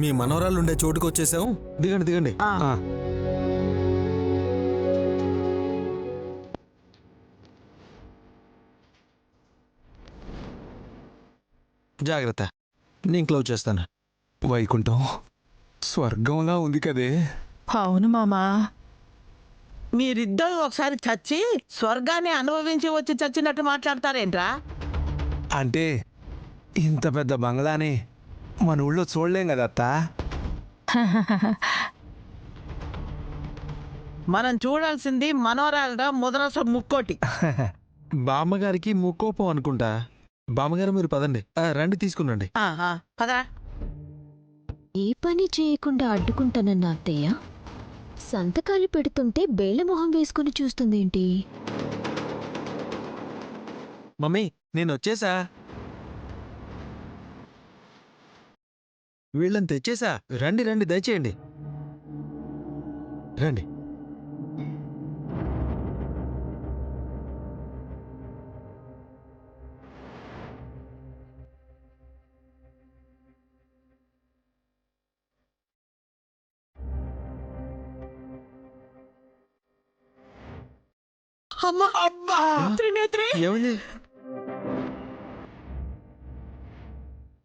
మీ మనవరాలు ఉండే చోటుకు వచ్చేసాం. దిగండి దిగండి. జాగ్రత్త, నేను క్లోజ్ చేస్తాను. వైకుంఠం స్వర్గంలా ఉంది కదే. అవును మామా, మీరిద్దరూ ఒకసారి చచ్చి స్వర్గాన్ని అనుభవించి వచ్చి చచ్చినట్టు మాట్లాడతారేంట్రా? అంటే ఇంత పెద్ద బంగ్లాని మన ఊళ్ళో చూడలేం కదా అత్త. మనం చూడాల్సింది మనోరాలరా ముదరస ముక్కోటి. బామ్మగారికి ముక్కోపం అనుకుంటా. బామ్మగారు మీరు పదండి. రండి తీసుకునండి. పదా. ఏ పని చేయకుండా అడ్డుకుంటానన్న అత్తయ్య సంతకాలు పెడుతుంటే బేలమొహం వేసుకుని చూస్తుందేంటి? మమ్మీ నేను వచ్చేసా. వీళ్ళని తెచ్చేసా. రండి రండి, దయచేయండి రండి. అమ్మా అమ్మా త్రినేత్రి, ఏమండి?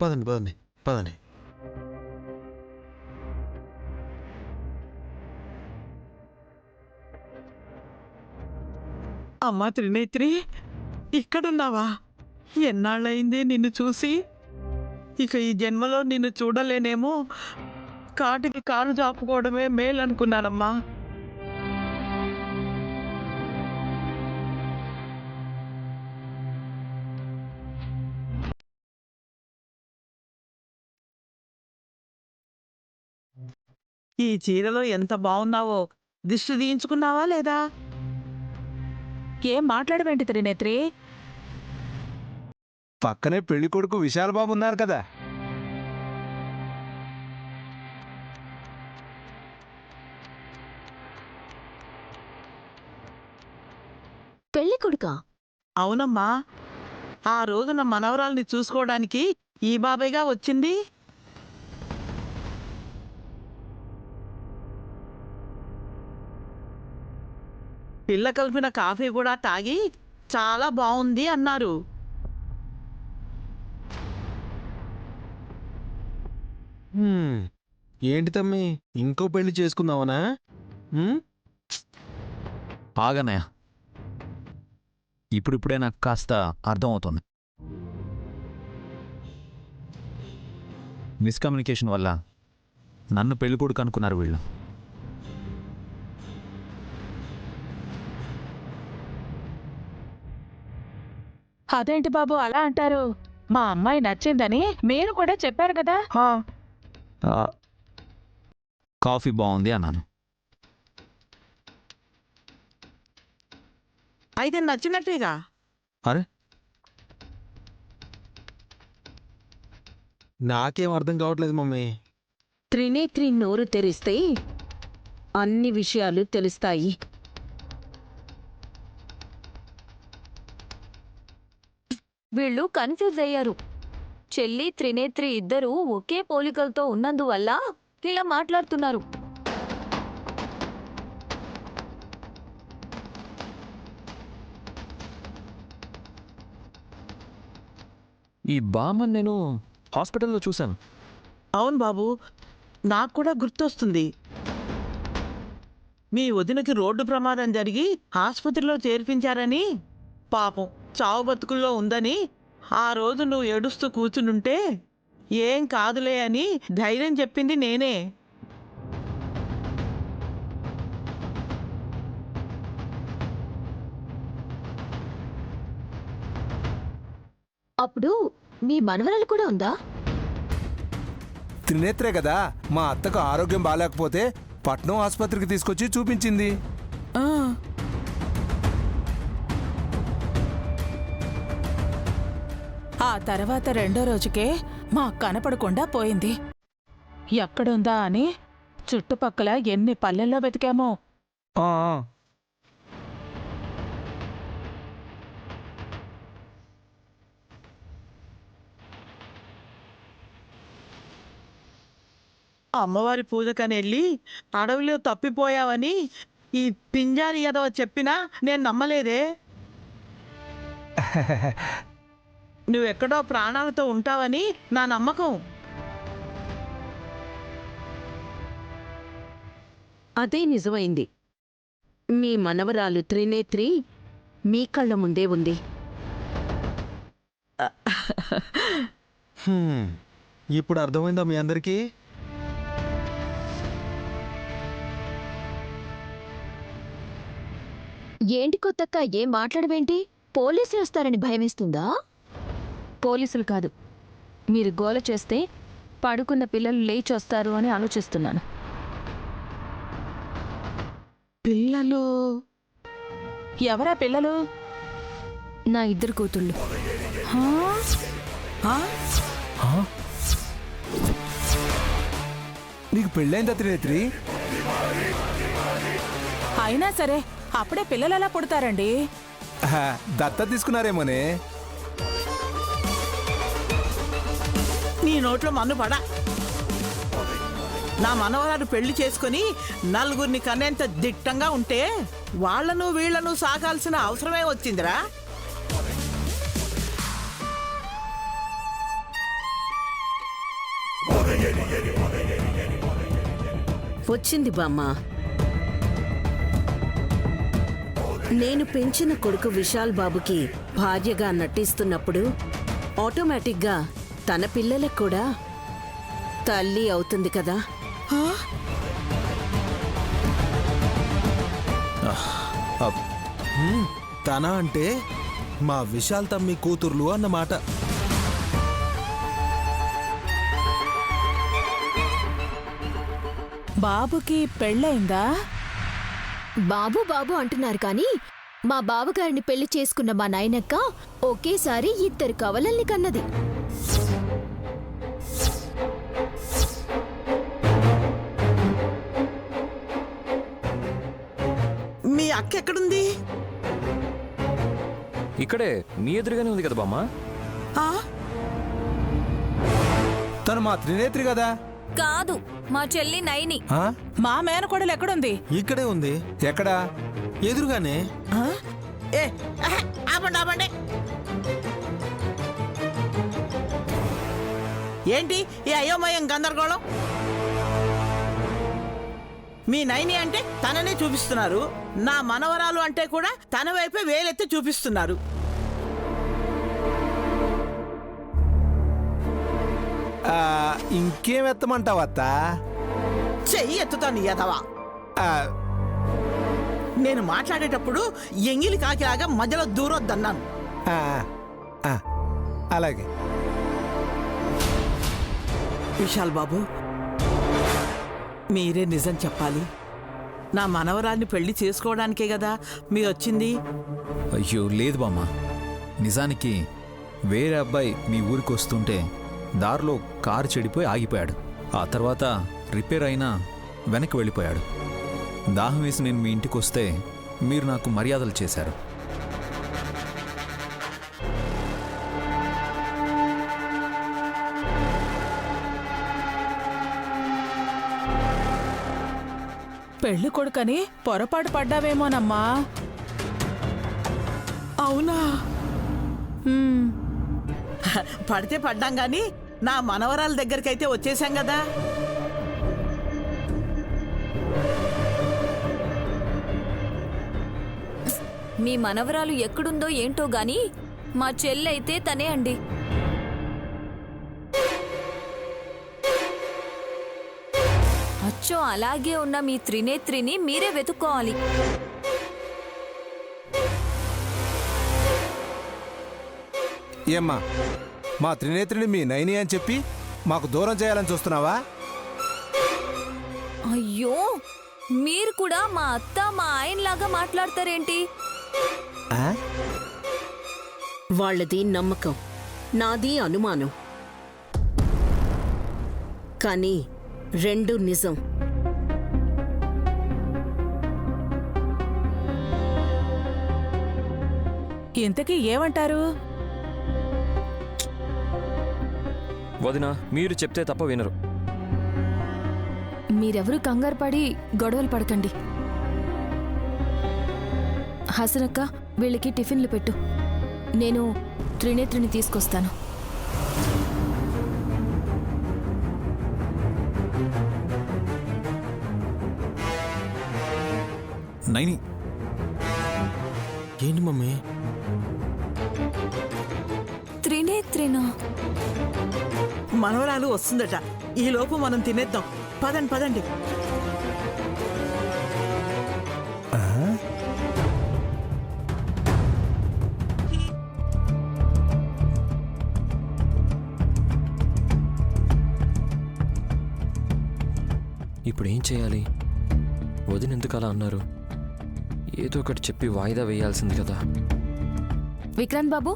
పదండి పదండి పదండి. అమ్మా త్రినేత్రి, ఇక్కడున్నావా? ఎన్నాళ్ళయింది నిన్ను చూసి. ఇక ఈ జన్మలో నిన్ను చూడలేనేమో, కాటికి కాలు చాపుకోవడమే మేలనుకున్నానమ్మా. ఈ చీరలో ఎంత బాగున్నావో. దిష్టి తీయించుకున్నావా లేదా? ఏం మాట్లాడవేంటి త్రినేత్రి? పక్కనే పెళ్లి కొడుకు విశాల్ బాబు ఉన్నారు కదా. పెళ్లి కొడుకా? అవునమ్మా, ఆ రోజున మనవరాల్ని చూసుకోవడానికి ఈ బాబాయ్గా వచ్చింది. పిల్ల కలిపిన కాఫీ కూడా తాగి చాలా బాగుంది అన్నారు. ఏంటి తమ్మి, ఇంకో పెళ్లి చేసుకుందామనా? ఆగన్నయ్య, ఇప్పుడిప్పుడే నాకు కాస్త అర్థమవుతుంది. మిస్కమ్యూనికేషన్ వల్ల నన్ను పెళ్ళికొడుకు అనుకున్నారు వీళ్ళు. అదేంటి బాబు అలా అంటారు? మా అమ్మాయి నచ్చిందని మీరు కూడా చెప్పారు కదా. కాఫీ బాగుంది అన్నాను. అయితే నచ్చినట్టేగా. అరే, నాకేం అర్థం కావట్లేదు మమ్మీ. త్రినేత్రి నోరు తెరిస్తే అన్ని విషయాలు తెలుస్తాయి. వీళ్ళు కన్ఫ్యూజ్ అయ్యారు. చెల్లి త్రినేత్రి ఇద్దరూ ఒకే పోలికలతో ఉన్నందువల్ల ఇలా మాట్లాడుతున్నారు. ఈ బామ్మని నేను హాస్పిటల్లో చూశాను. అవును బాబు, నాకు కూడా గుర్తొస్తుంది. మీ వదినకి రోడ్డు ప్రమాదం జరిగి ఆసుపత్రిలో చేర్పించారని, పాపం చావు బతుకుల్లో ఉందని ఆ రోజు నువ్వు ఏడుస్తూ కూర్చునుంటే ఏం కాదులే అని ధైర్యం చెప్పింది నేనే. అప్పుడు మీ మనవరాలు కూడా ఉందా? త్రినేత్రే కదా మా అత్తకు ఆరోగ్యం బాగాలేకపోతే పట్నం ఆసుపత్రికి తీసుకొచ్చి చూపించింది. ఆ తర్వాత రెండో రోజుకే మా కనపడకుండా పోయింది. ఎక్కడుందా అని చుట్టుపక్కల ఎన్ని పల్లెల్లో వెతికామో. ఆ, అమ్మవారి పూజకని వెళ్ళి అడవిలో తప్పిపోయావని ఈ పింజారి ఎదవ చెప్పినా నేను నమ్మలేదే. నువ్వెక్కడో ప్రాణాలతో ఉంటావని నా నమ్మకం. అదే నిజమైంది. మీ మనవరాలు త్రినేత్రి మీ కళ్ళ ముందే ఉంది. ఇప్పుడు అర్థమైందా మీ అందరికీ? ఏంటి కొత్తక్క, ఏం మాట్లాడవేంటి? పోలీసులు వస్తారని భయమేస్తుందా? పోలీసులు కాదు, మీరు గోల చేస్తే పడుకున్న పిల్లలు లేచొస్తారు అని ఆలోచిస్తున్నాను. పిల్లలు ఎవరా పిల్లలు? నా ఇద్దరు కూతుళ్ళు. నీకు పెళ్ళైందా త్రినేత్రి? అయినా సరే అప్పుడే పిల్లలు ఎలా పుడతారండి? దత్త తీసుకున్నారేమోనే. నీ నోట్లో మన్ను పడా. నా మనవరాలు పెళ్లి చేసుకుని నలుగురిని కన్నేంత దిట్టంగా ఉంటే వాళ్లను వీళ్లను సాగాల్సిన అవసరమే వచ్చిందిరా. వచ్చింది బామ్మ. నేను పెంచిన కొడుకు విశాల్ బాబుకి భార్యగా నటిస్తున్నప్పుడు ఆటోమేటిక్గా తన పిల్లలకు కూడా తల్లి అవుతుంది కదా. తన అంటే మా విశాల్ తమ్మి కూతుర్లు అన్నమాట. బాబుకి పెళ్ళయిందా? బాబు బాబు అంటున్నారు కానీ మా బావగారిని పెళ్లి చేసుకున్న మా నాయనక్క ఒకేసారి 2 కవలల్ని కన్నది. మీ అక్క ఎక్కడుంది? ఇక్కడే మీ ఎదురుగానే ఉంది కదా బామ్మ. ఆ? తను మా త్రినేత్రి కదా. కాదు, మా చెల్లి నైని. ఆ? మా మేనకోడలు ఎక్కడుంది? ఇక్కడే ఉంది, ఎక్కడా? ఎదురుగానే. ఏ ఆపండి ఆపండి. ఏంటి ఈ అయోమయం గందరగోళం? మీ నైని అంటే తననే చూపిస్తున్నారు, నా మనవరాలు అంటే కూడా తన వైపే వేలెత్తి చూపిస్తున్నారు. ఇంకేం ఎత్తమంటావత్తా? చెయ్యి ఎత్తుతాను యదవా. నేను మాట్లాడేటప్పుడు ఎంగిలి కాకిలాగా మధ్యలో దూరొద్దన్నాను. అలాగే. విశాల్ బాబు, మీరే నిజం చెప్పాలి. నా మనవరాల్ని పెళ్లి చేసుకోవడానికే కదా మీరు వచ్చింది. అయ్యో లేదు బామ్మ, నిజానికి వేరే అబ్బాయి మీ ఊరికి వస్తుంటే దారిలో కారు చెడిపోయి ఆగిపోయాడు. ఆ తర్వాత రిపేర్ అయినా వెనక్కి వెళ్ళిపోయాడు. దాహం వేసి నేను మీ ఇంటికి వస్తే మీరు నాకు మర్యాదలు చేశారు. పెళ్లి కొడుకని పొరపాటు పడ్డావేమోనమ్మా. అవునా? హ్మ్. పడితే పడ్డాం గాని నా మనవరాల దగ్గరికైతే వచ్చేసాం కదా. మీ మనవరాలు ఎక్కడుందో ఏంటో గాని మా చెల్లైతే తనే అండి. అచ్చో అలాగే ఉన్న మీ త్రినేత్రిని మీరే వెతుక్కోవాలి. ఏమ్మా, మా త్రినేత్రిని మీ నైని అని చెప్పి మాకు దూరం చేయాలని చూస్తున్నావా? అయ్యో, మీరు కూడా మా అత్త మా ఆయనలాగా మాట్లాడతారేంటి? వాళ్ళది నమ్మకం, నాది అనుమానం. కానీ 2 నిజం. ఇంతకీ ఏమంటారు? వదినా, మీరు చెప్తే తప్ప వినరు. మీరెవరూ కంగారు పడి గొడవలు పడకండి. హసనక్క, వీళ్ళకి టిఫిన్లు పెట్టు. నేను త్రినేత్రిని తీసుకొస్తాను. నైని, ఏంటి మమ్మీ? త్రినేత్రినా? మనవరాలు వస్తుందట. ఈ లోపు మనం తినేద్దాం. పదండి పదండి. ఇప్పుడు ఏం చేయాలి? వదిన ఎందుకు అలా అన్నారు? ఏదో ఒకటి చెప్పి వాయిదా వేయాల్సింది కదా. విక్రాంత్ బాబు,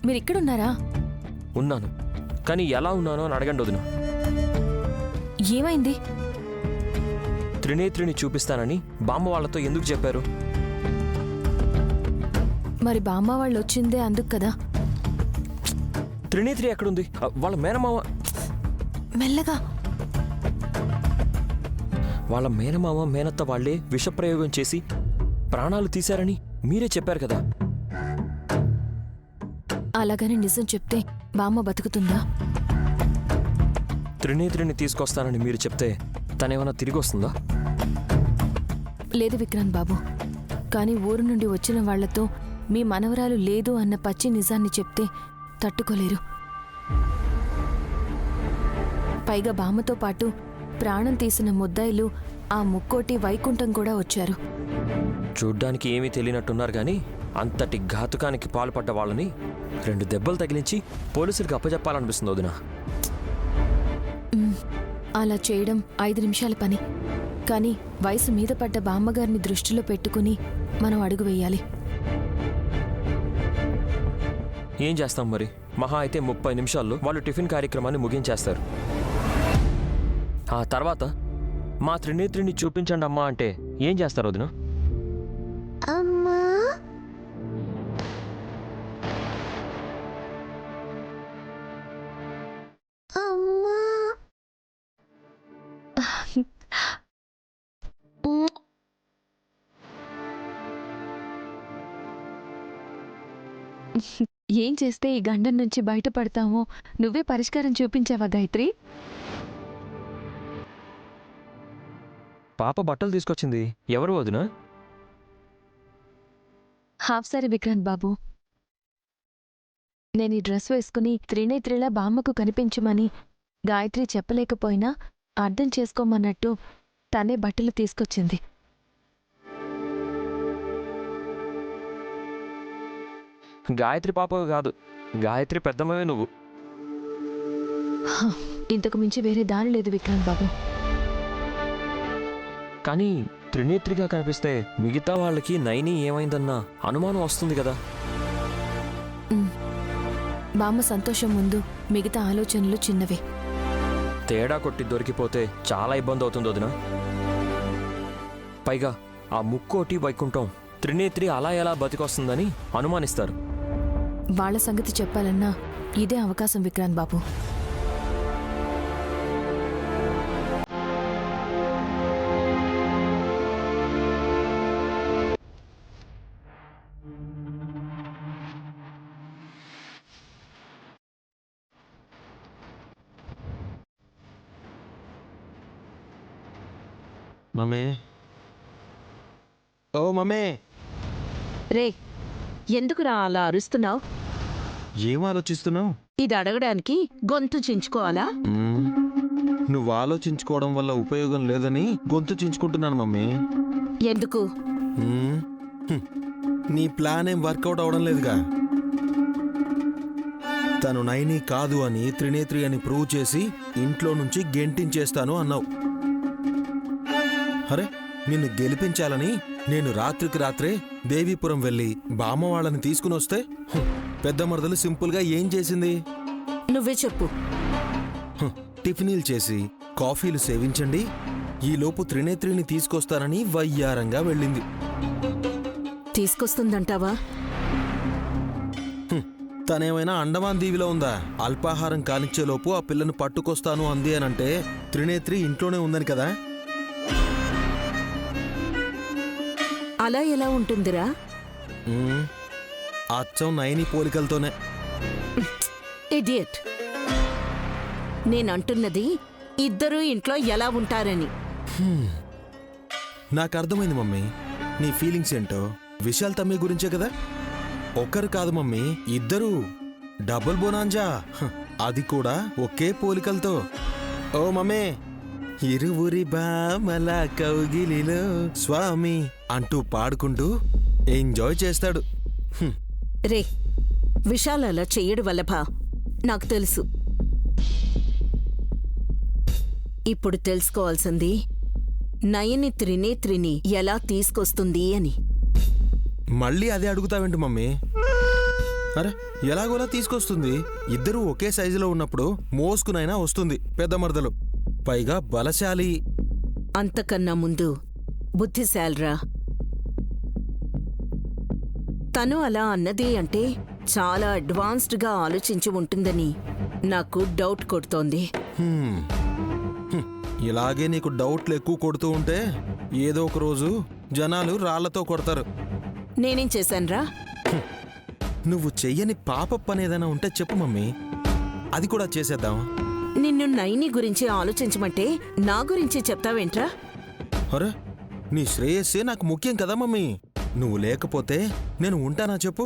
మీరు ఇక్కడున్నారా? ఉన్నాను, కానీ ఎలా ఉన్నానో అని అడగండి వదిన. ఏమైంది? త్రినేత్రిని చూపిస్తానని బామ్మ వాళ్ళతో ఎందుకు చెప్పారు? మరి బామ్మ వాళ్ళు వచ్చిందే అందుకు కదా. త్రినేత్రి ఎక్కడుంది? వాళ్ళ మేనమామ మెల్లగా. వాళ్ళ మేనమామ మేనత్త వాళ్లే విషప్రయోగం చేసి ప్రాణాలు తీశారని మీరే చెప్పారు కదా. అలాగని నిజం చెప్తే బామ్మ బతుకుతుందా? త్రినేత్రిని తీసుకొస్తానని మీరు చెప్తే తనేమైనా తిరిగి వస్తుందా? లేదు విక్రాంత్ బాబు, కానీ ఊరు నుండి వచ్చిన వాళ్లతో మీ మనవరాలు లేదు అన్న పచ్చి నిజాన్ని చెప్తే తట్టుకోలేరు. పైగా బామ్మతో పాటు ప్రాణం తీసిన ముద్దాయిలు ఆ ముక్కోటి వైకుంఠం కూడా వచ్చారు. చూడ్డానికి ఏమీ తెలియనట్టున్నారు కానీ అంతటి ఘాతుకానికి పాల్పడ్డ వాళ్ళని 2 దెబ్బలు తగిలించి పోలీసులకు అప్పచెప్పాలనిపిస్తుంది వదినా. అలా చేయడం 5 నిమిషాల పని. కానీ వయసు మీద పడ్డ బామ్మగారిని దృష్టిలో పెట్టుకుని మనం అడుగు వేయాలి. ఏం చేస్తాం మరి? మహా అయితే 30 నిమిషాల్లో వాళ్ళు టిఫిన్ కార్యక్రమాన్ని ముగించేస్తారు. ఆ తర్వాత మా త్రినేత్రిని చూపించండి అమ్మా అంటే ఏం చేస్తారు వదిన? అమ్మా, అమ్మా. ఏం చేస్తే ఈ గండం నుంచి బయటపడతామో నువ్వే పరిష్కారం చూపించావా గాయత్రి? పాప బట్టలు తీసుకొచ్చింది. ఎవరు వదిన? హాఫ్ సారీ విక్రాంత్ బాబు. నేను ఈ డ్రెస్ వేసుకుని త్రినేత్రిలా బామ్మకు కనిపించమని గాయత్రి చెప్పలేకపోయినా అర్థం చేసుకోమన్నట్టు తనే బట్టలు తీసుకొచ్చింది. గాయత్రి పాప కాదు, గాయత్రి పెద్దమ్మవే నువ్వు. ఇంతకు మించి వేరే దారి లేదు విక్రాంత్ బాబు. కానీ త్రినేత్రిగా కనిపిస్తే మిగతా వాళ్ళకి నైని ఏమైందన్న అనుమానం వస్తుంది కదా. బామ్మ సంతోషం ముందు మిగతా ఆలోచనలు చిన్నవే. తేడా కొట్టి దొరికిపోతే చాలా ఇబ్బంది అవుతుంది వదిన. పైగా ఆ ముక్కోటి వైకుంఠం త్రినేత్రి అలా ఎలా బతికొస్తుందని అనుమానిస్తారు. వాళ్ళ సంగతి చెప్పాలన్నా ఇదే అవకాశం విక్రాంత్ బాబు. మమ్మీ, ఓ మమ్మీ. రే, ఎందుకురా అలా అరుస్తున్నావు? ఏం ఆలోచిస్తున్నావు? ఇది అడగడానికి గొంతు చించుకోవాలా? నువ్వు ఆలోచించుకోవడం వల్ల ఉపయోగం లేదని గొంతు చించుకుంటున్నాను మమ్మీ. ఎందుకు? నీ ప్లాన్ ఏం వర్కౌట్ అవడం లేదుగా. తను నైని కాదు అని త్రినేత్రి అని ప్రూవ్ చేసి ఇంట్లో నుంచి గెంటించేస్తాను అన్నావు. అరే, నిన్ను గెలిపించాలని నేను రాత్రికి రాత్రే దేవీపురం వెళ్ళి బామ్మ వాళ్ళని తీసుకుని వస్తే పెద్ద మరదలు సింపుల్గా ఏం చేసింది? నువ్వే చెప్పు. టిఫినీలు చేసి కాఫీలు సేవించండి, ఈలోపు త్రినేత్రిని తీసుకొస్తానని వయ్యారంగా వెళ్ళింది. తీసుకొస్తుందంటావా? తనేమైనా అండమాన్ దీవిలో ఉందా? అల్పాహారం కానిచ్చేలోపు ఆ పిల్లను పట్టుకొస్తాను అంది అనంటే త్రినేత్రి ఇంట్లోనే ఉందని కదా. అలా ఎలా ఉంటుందిరా? మ్మ్. అచ్చం నయని పోలికలతోనే. ఇడియట్. నేనంటున్నది ఇద్దరూ ఇంట్లో ఎలా ఉంటారని. నాకు అర్థమైంది మమ్మీ, నీ ఫీలింగ్స్ ఏంటో. విశాల్ తమ్మి గురించే కదా? ఒక్కరు కాదు మమ్మీ, ఇద్దరు. డబుల్ బోనాంజా, అది కూడా ఒకే పోలికలతో. ఓ మమ్మీ, ఇరువురి బామల కౌగిలిలో స్వామి అంటూ పాడుకుంటూ ఎంజాయ్ చేస్తాడు. రే, విశాల్ అలా చెయ్యడు వల్లభ, నాకు తెలుసు. ఇప్పుడు తెలుసుకోవాల్సింది నయని త్రినేత్రిని ఎలా తీసుకొస్తుంది అని. మళ్ళీ అదే అడుగుతావేంటి మమ్మీ? అరే, ఎలాగోలా తీసుకొస్తుంది. ఇద్దరూ ఒకే సైజులో ఉన్నప్పుడు మోసుకునైనా వస్తుంది పెద్ద మరదలు. పైగా బలశాలి. అంతకన్నా ముందు బుద్ధిశాల్రా. తను అలా అన్నది అంటే చాలా అడ్వాన్స్డ్గా ఆలోచించి ఉంటుందని నాకు డౌట్ కొడుతోంది. హ్మ్. ఇలాగే నీకు డౌట్లు ఎక్కువ కొడుతూ ఉంటే ఏదో ఒక రోజు జనాలు రాళ్లతో కొడతారు. నేనేం చేశాన్రా? నువ్వు చెయ్యని పాపప్ అనేదైనా ఉంటే చెప్పు మమ్మీ, అది కూడా చేసేద్దాం. నిన్ను నైని గురించి ఆలోచించమంటే నా గురించి చెప్తావేంట్రా? అరే, నీ శ్రేయస్సే నాకు ముఖ్యం కదా మమ్మీ. నువ్వు లేకపోతే నేను ఉంటానా చెప్పు?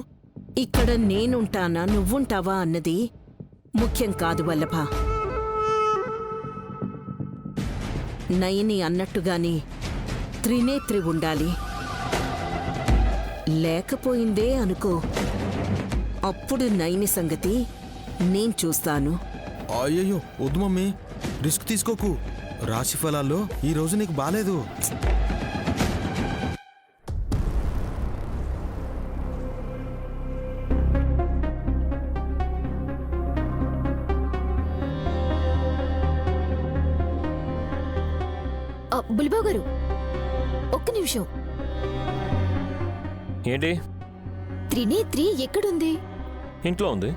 ఇక్కడ నేనుంటానా నువ్వుంటావా అన్నది ముఖ్యం కాదు వల్లభ. నయని అన్నట్టుగానే త్రినేత్రి ఉండాలి. లేకపోయిందే అనుకో, అప్పుడు నయని సంగతి నేను చూస్తాను. అయ్యయ్యో, వద్దు మమ్మీ, రిస్క్ తీసుకోకు. రాశి ఫలాల్లో ఈ రోజు నీకు బాలేదు. బుల్బాబు గారు, ఒక్క నిమిషం. ఏంటి? త్రినేత్రి ఎక్కడుంది? ఇంట్లో ఉంది.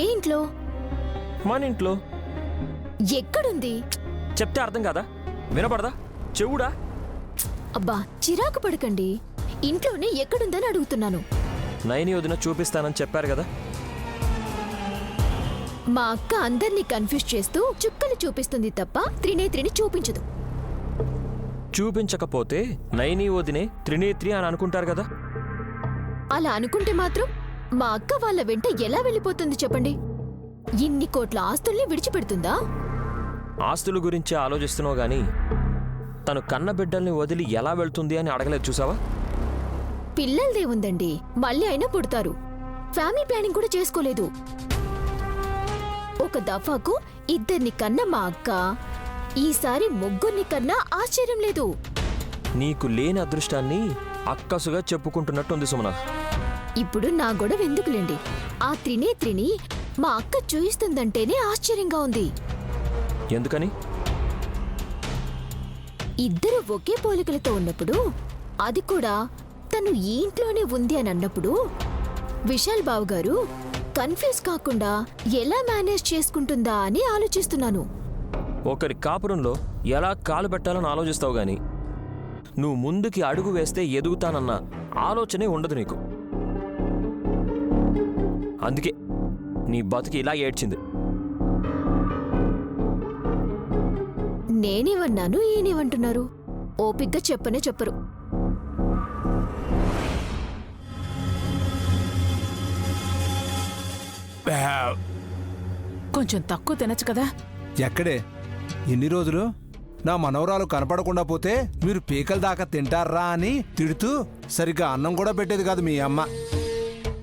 ఏ ఇంట్లో? మన ఇంట్లో. ఎక్కడుంది? చెప్తే అర్థం కాదా? వినపడదా? చెవుడా? అబ్బా, చిరాకు పడకండి. ఇంట్లోనే ఎక్కడుందని అడుగుతున్నాను. నయని వదిన చూపిస్తానని చెప్పారు కదా. మా అక్క అందర్నీ కన్ఫ్యూజ్ చేస్తూ చుక్కలు చూపిస్తుంది తప్ప త్రినేత్రిని చూపించదు. చూపించకపోతే నయని వదినే త్రినేత్రి అని అనుకుంటారు కదా. అలా అనుకుంటే మాత్రం మా అక్క వాళ్ళ వెంట ఎలా వెళ్ళిపోతుంది చెప్పండి? ఇన్ని కోట్ల ఆస్తుల్ని విడిచిపెడుతుందా? ఆస్తుల గురించి ఆలోచిస్తున్నావు గాని తను కన్న బిడ్డల్ని వదిలి ఎలా వెళ్తుంది అని అడగలేదు చూసావా? పిల్లలదే ఉందండి, మళ్ళీ అయినా పుడతారు. ఫ్యామిలీ ప్లానింగ్ కూడా చేసుకోలేదు. ఒక దఫాకు ఇద్దరిని కన్న మా అక్క ఈసారి ముగ్గురిని కన్నా ఆశ్చర్యం లేదు. నీకు లేని అదృష్టాన్ని అక్కసుగా చెప్పుకుంటున్నట్టుంది సుమన. ఇప్పుడు నా గొడవ ఎందుకులేండి. ఆ త్రినేత్రిని మా అక్క చూయిస్తుందంటేనే ఆశ్చర్యంగా ఉంది. ఎందుకని? ఇద్దరు ఒకే పోలికలతో ఉన్నప్పుడు, అది కూడా తను ఈ ఇంట్లోనే ఉంది అని అన్నప్పుడు విశాల్ బాబు గారు కన్ఫ్యూజ్ కాకుండా ఎలా మేనేజ్ చేసుకుంటుందా అని ఆలోచిస్తున్నాను. ఒకరి కాపురంలో ఎలా కాలు పెట్టాలని ఆలోచిస్తావు గాని నువ్వు ముందుకి అడుగు వేస్తే ఎదుగుతానన్న ఆలోచనే ఉండదు నీకు. అందుకే నీ బతుకి ఇలా ఏడ్చింది. నేనేమన్నాను, ఈయనేమంటున్నారు? ఓపిగ్గా చెప్పనే చెప్పరు. కొంచెం తక్కువ తినచ్చు కదా. ఎక్కడే ఎన్ని రోజులు నా మనవరాలు కనపడకుండా పోతే మీరు పీకల దాకా తింటారా అని తిడుతూ సరిగ్గా అన్నం కూడా పెట్టేది కాదు మీ అమ్మ.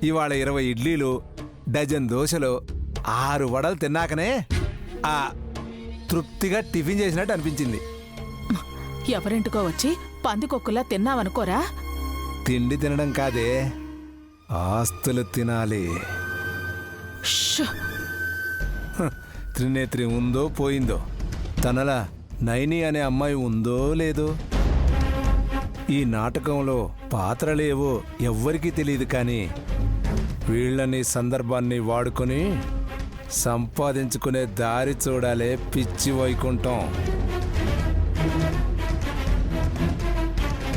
ఇవాళ 20 ఇడ్లీలు, డజన్ దోశలు, 6 వడలు తిన్నాకనే ఆ తృప్తిగా టిఫిన్ చేసినట్టు అనిపించింది. ఎవరింటికో వచ్చి పందికొక్కులా తిన్నావనుకోరా. తిండి తినడం కాదే, ఆస్తులు తినాలి. ష్! త్రినేత్రి ఉందో పోయిందో, తనలా నైని అనే అమ్మాయి ఉందో లేదో. ఈ నాటకంలో పాత్రలేవో ఎవ్వరికీ తెలియదు, కానీ వీళ్ళని సందర్భాన్ని వాడుకొని సంపాదించుకునే దారి చూడాలే పిచ్చి వైకుంఠం.